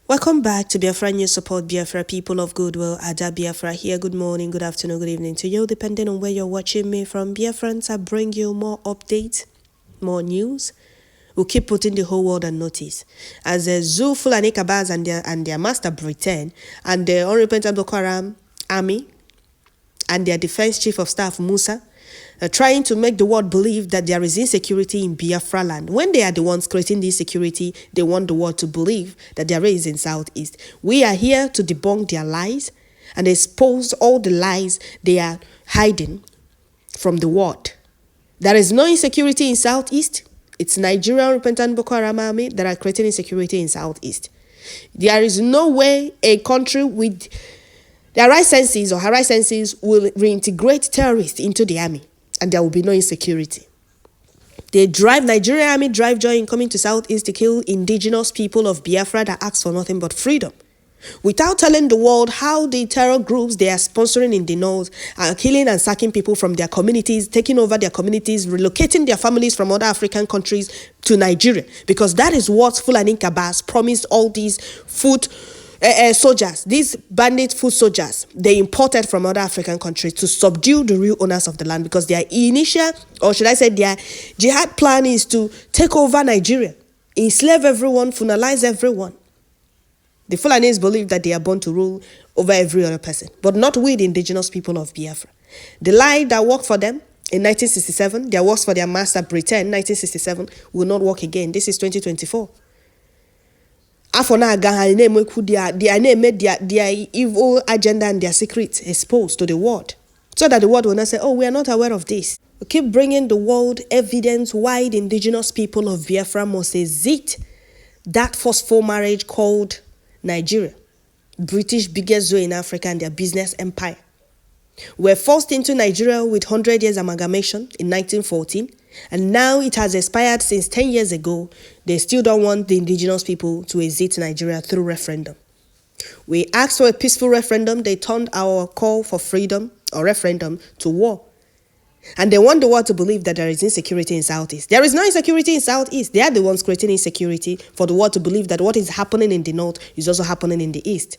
Welcome back to Biafra News Support Biafra, people of goodwill. Ada Biafra here. Good morning, good afternoon, good evening to you, depending on where you're watching me from. Biafrans, I bring you more updates, more news. We'll keep putting the whole world on notice. As the Zoo Fulani Kabas and their master Britain and the unrepentant Boko Haram army and their defense chief of staff Musa trying to make the world believe that there is insecurity in Biafra land. When they are the ones creating this insecurity, they want the world to believe that there is in Southeast. We are here to debunk their lies and expose all the lies they are hiding from the world. There is no insecurity in Southeast. It's Nigerian repentant Boko Haram army that are creating insecurity in Southeast. There is no way a country with their right senses or her right senses will reintegrate terrorists into the army, and there will be no insecurity. Nigerian army drive joy in coming to Southeast to kill indigenous people of Biafra that ask for nothing but freedom, without telling the world how the terror groups they are sponsoring in the north are killing and sacking people from their communities, taking over their communities, relocating their families from other African countries to Nigeria, because that is what Fulani Kabas promised all these soldiers, these bandit foot soldiers, they imported from other African countries to subdue the real owners of the land, because their initial, or should I say their jihad plan is to take over Nigeria, enslave everyone, funalize everyone. The Fulanis believe that they are born to rule over every other person, but not we, the indigenous people of Biafra. The lie that worked for them in 1967, that works for their master Britain in 1967, will not work again. This is 2024. They made their evil agenda and their secrets exposed to the world, so that the world will not say, oh, we are not aware of this. We keep bringing the world evidence why the indigenous people of Biafra must exit that forceful marriage called Nigeria, British biggest zoo in Africa and their business empire. We're forced into Nigeria with 100 years amalgamation in 1914, and now it has expired since 10 years ago. They still don't want the indigenous people to exit Nigeria through referendum. We asked for a peaceful referendum. They turned our call for freedom or referendum to war. And they want the world to believe that there is insecurity in Southeast. There is no insecurity in Southeast. They are the ones creating insecurity for the world to believe that what is happening in the north is also happening in the east.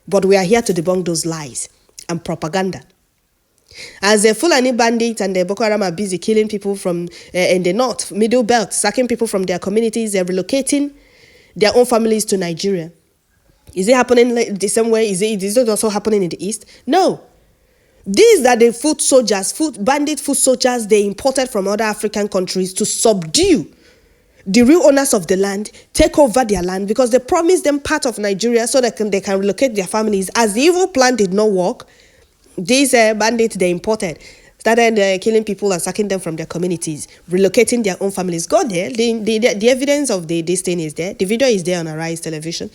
But we are here to debunk those lies and propaganda. As the Fulani bandits and the Boko Haram are busy killing people from in the north, middle belt, sacking people from their communities, they're relocating their own families to Nigeria. Is it happening the same way? Is it also happening in the east? No. These are the bandit foot soldiers they imported from other African countries to subdue the real owners of the land, take over their land, because they promised them part of Nigeria so that they can relocate their families. As the evil plan did not work, these bandits they imported started killing people and sacking them from their communities, relocating their own families. Go there. The evidence of this thing is there. The video is there on Arise Television.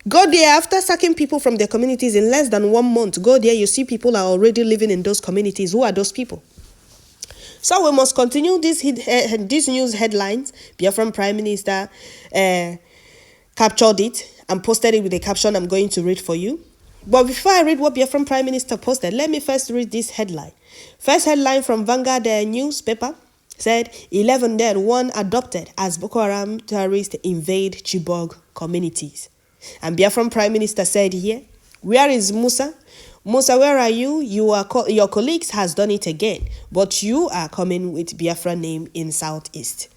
Go there after sacking people from their communities in less than 1 month. Go there, you see people are already living in those communities. Who are those people? So we must continue these news headlines. Biafran Prime Minister captured it and posted it with a caption I'm going to read for you. But before I read what Biafran Prime Minister posted, let me first read this headline. First headline from Vanguard newspaper said, 11 dead, 1 adopted as Boko Haram terrorists invade Chibok communities. And Biafran Prime Minister said here, where is Musa? Musa, where are you? Your colleagues has done it again, but you are coming with Biafra name in Southeast.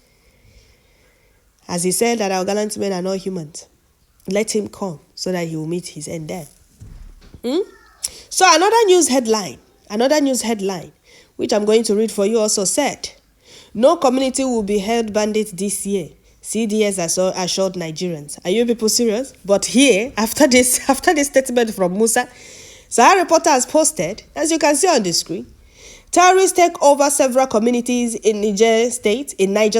As he said that our gallant men are not humans. Let him come so that he will meet his end there. So another news headline, which I'm going to read for you also said, no community will be held bandit this year. CDS assured Nigerians. Are you people serious? But here, after this statement from Musa, Sahara Reporter has posted, as you can see on the screen, terrorists take over several communities in Niger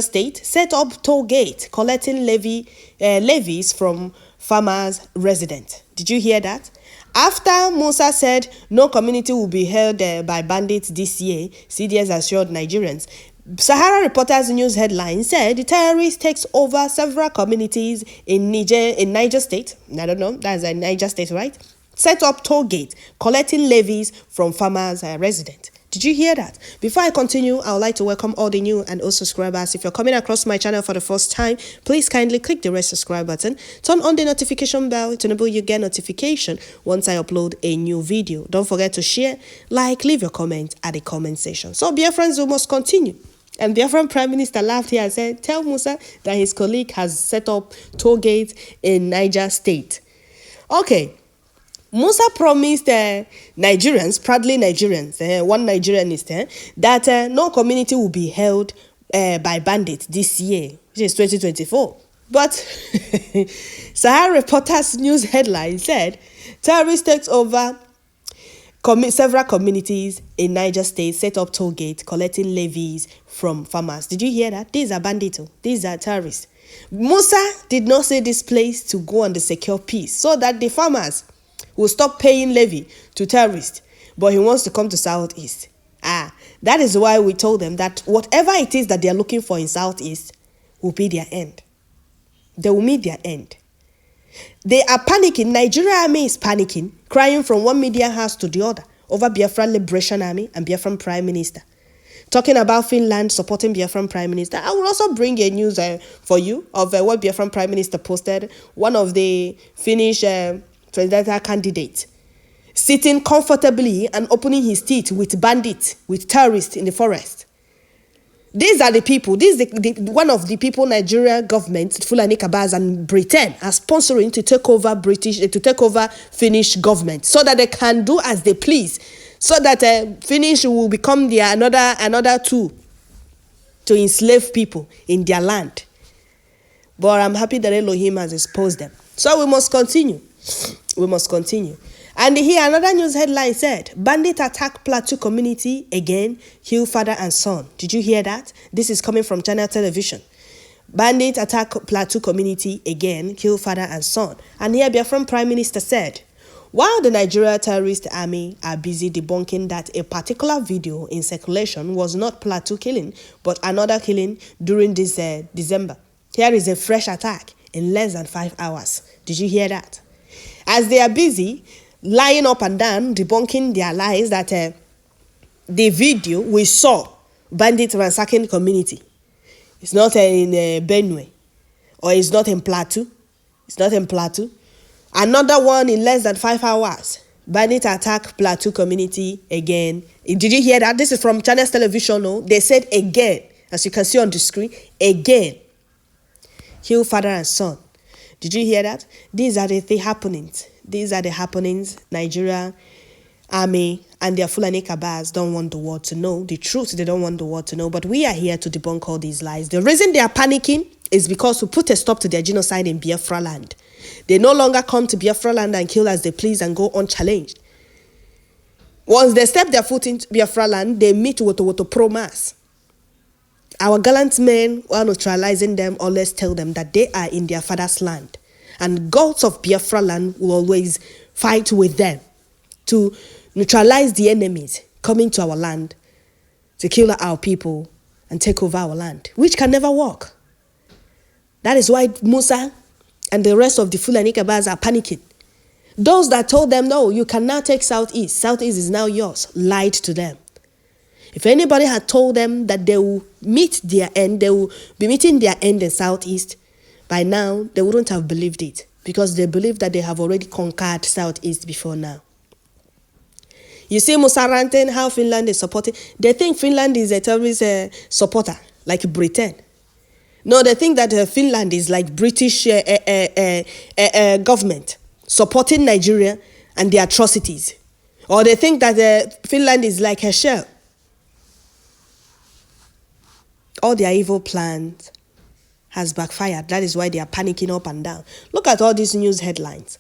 State, set up toll gate, collecting levies from farmers' residents. Did you hear that? After Musa said no community will be held by bandits this year, CDS assured Nigerians. Sahara Reporter's news headline said the terrorist takes over several communities in Niger State. I don't know, that's Niger State, right? Set up toll gate, collecting levies from farmers' residents. Did you hear that? Before I continue, I would like to welcome all the new and old subscribers. If you're coming across my channel for the first time, please kindly click the red subscribe button. Turn on the notification bell to enable you get notification once I upload a new video. Don't forget to share, like, leave your comment at the comment section. So Biafrans, we must continue. And Biafran Prime Minister laughed here and said, tell Musa that his colleague has set up toll gates in Niger State. Okay. Musa promised Nigerians, proudly Nigerians, one Nigerianist, that no community will be held by bandits this year, which is 2024. But Sahara Reporters news headline said, terrorists takes over several communities in Niger State, set up toll gates, collecting levies from farmers. Did you hear that? These are bandits. These are terrorists. Musa did not say this place to go on the secure peace so that the farmers will stop paying levy to terrorists, but he wants to come to Southeast. That is why we told them that whatever it is that they are looking for in Southeast will be their end. They will meet their end. They are panicking. Nigeria army is panicking, crying from one media house to the other over Biafran Liberation Army and Biafran Prime Minister. Talking about Finland supporting Biafran Prime Minister. I will also bring a news for you of what Biafran Prime Minister posted. One of the Finnish presidential candidates sitting comfortably and opening his teeth with bandits, with terrorists in the forest. These are the people. This is one of the people Nigeria government, Fulani Kabaz and Britain, are sponsoring to take over Finnish government so that they can do as they please, so that Finnish will become their another tool to enslave people in their land. But I'm happy that Elohim has exposed them. So we must continue. We must continue. And here another news headline said, bandit attack Plateau community again, kill father and son. Did you hear that? This is coming from Channel Television. Bandit attack Plateau community again, kill father and son. And here Biafran Prime Minister said, while the Nigeria terrorist army are busy debunking that a particular video in circulation was not Plateau killing, but another killing during this December. Here is a fresh attack in less than 5 hours. Did you hear that? As they are busy lying up and down, debunking their lies that the video we saw, bandit ransacking community, it's not in Benue, or it's not in Plateau. It's not in Plateau. Another one in less than 5 hours, bandit attack Plateau community again. Did you hear that? This is from Channel Television. No? They said again, as you can see on the screen, again. Kill father and son. Did you hear that? These are the happenings. These are the happenings. Nigeria army and their Fulani Kabaz don't want the world to know. The truth, they don't want the world to know. But we are here to debunk all these lies. The reason they are panicking is because we put a stop to their genocide in Biafra land. They no longer come to Biafra land and kill as they please and go unchallenged. Once they step their foot into Biafra land, they meet with a pro-mass. Our gallant men, while neutralizing them, always tell them that they are in their father's land. And gods of Biafra land will always fight with them to neutralize the enemies coming to our land, to kill our people and take over our land, which can never work. That is why Musa and the rest of the Fulani Kabaz are panicking. Those that told them, no, you can now take Southeast. Southeast is now yours, lied to them. If anybody had told them that they will meet their end, they will be meeting their end in Southeast, by now, they wouldn't have believed it because they believe that they have already conquered Southeast before now. You see Musa ranting how Finland is supporting. They think Finland is a terrorist supporter, like Britain. No, they think that Finland is like British government supporting Nigeria and the atrocities. Or they think that Finland is like a shell. All their evil plans has backfired. That is why they are panicking up and down. Look at all these news headlines.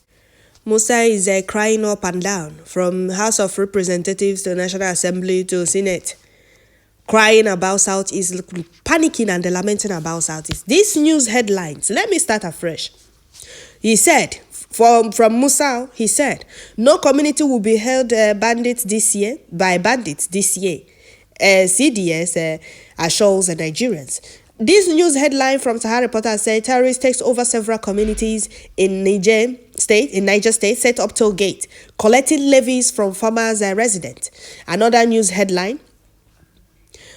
Musa is crying up and down from House of Representatives to National Assembly to Senate. Crying about Southeast, panicking and lamenting about Southeast. These news headlines, let me start afresh. He said, from Musa, he said, no community will be held by bandits this year. CDS assures the Nigerians. This news headline from Sahara Reporter said terrorist takes over several communities in Niger State, set up toll gate, collecting levies from farmers and residents. Another news headline: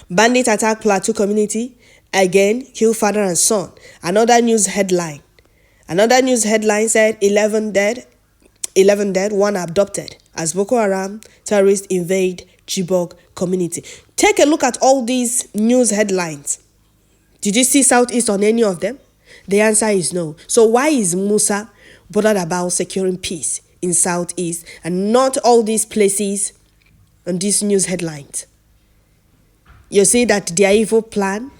bandit attack Plateau community, again kill father and son. Another news headline said 11 dead, 1 abducted as Boko Haram terrorists invade Chibok community. Take a look at all these news headlines. Did you see Southeast on any of them? The answer is no. So why is Musa bothered about securing peace in Southeast and not all these places on these news headlines? You see that their evil plan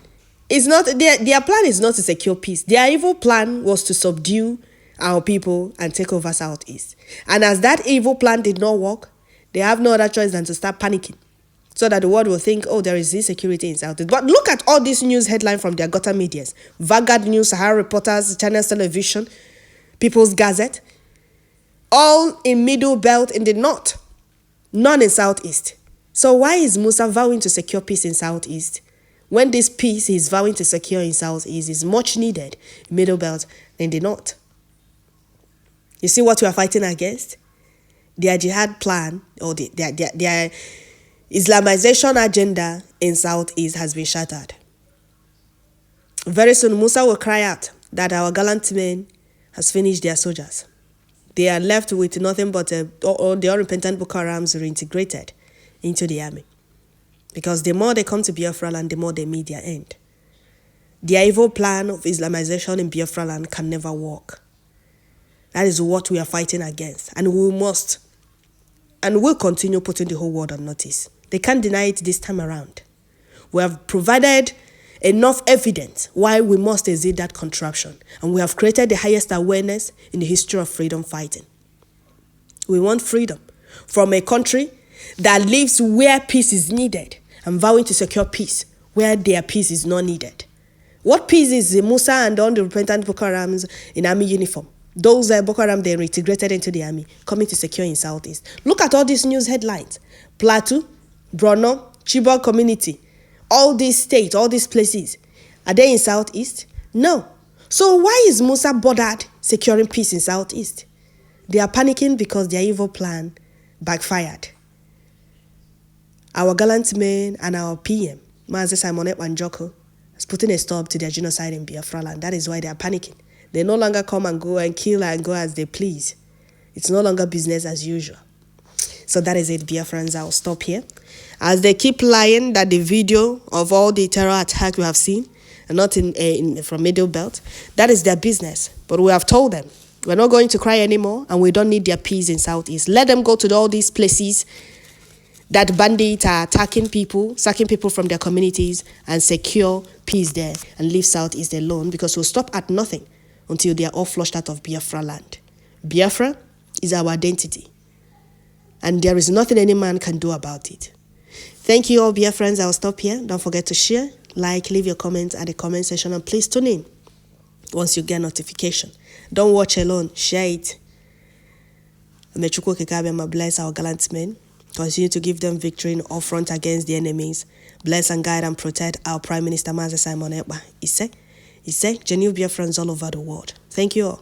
is not, their plan is not to secure peace. Their evil plan was to subdue our people and take over Southeast. And as that evil plan did not work, they have no other choice than to start panicking, so that the world will think, oh, there is insecurity in Southeast. But look at all these news headlines from their gutter medias. Vanguard News, Sahara Reporters, Channels Television, People's Gazette. All in Middle Belt in the north. None in Southeast. So why is Musa vowing to secure peace in Southeast, when this peace he's vowing to secure in Southeast is much needed in Middle Belt in the north? You see what we are fighting against? Their jihad plan, or their Islamization agenda in Southeast has been shattered. Very soon, Musa will cry out that our gallant men has finished their soldiers. They are left with nothing but the unrepentant Boko Harams reintegrated into the army. Because the more they come to Biafra land, the more they meet their end. Their evil plan of Islamization in Biafra land can never work. That is what we are fighting against. And we must and will continue putting the whole world on notice. They can't deny it this time around. We have provided enough evidence why we must exit that contraption. And we have created the highest awareness in the history of freedom fighting. We want freedom from a country that lives where peace is needed and vowing to secure peace where their peace is not needed. What peace is Musa and all the repentant Boko Harams in army uniform? Those Boko Haram, they reintegrated into the army, coming to secure in Southeast. Look at all these news headlines. Plateau, Borno, Chibok community, all these states, all these places. Are they in Southeast? No. So why is Musa bothered securing peace in Southeast? They are panicking because their evil plan backfired. Our gallant men and our PM, Mazi Simon Ekpa, is putting a stop to their genocide in Biafra land. That is why they are panicking. They no longer come and go and kill and go as they please. It's no longer business as usual. So that is it, Biafrans. I'll stop here. As they keep lying that the video of all the terror attacks we have seen are not from Middle Belt, that is their business. But we have told them, we're not going to cry anymore, and we don't need their peace in Southeast. Let them go to all these places that bandits are attacking people, sacking people from their communities, and secure peace there and leave Southeast alone, because we'll stop at nothing until they are all flushed out of Biafra land. Biafra is our identity, and there is nothing any man can do about it. Thank you all, Biafrans. I'll stop here. Don't forget to share, like, leave your comments at the comment section, and please tune in once you get notification. Don't watch alone. Share it. May Chukwu Kekabiyama bless our gallant men. Continue to give them victory in all front against the enemies. Bless and guide and protect our Prime Minister Mazi Simon Ekpa. He said, genuine Biafrans all over the world. Thank you all.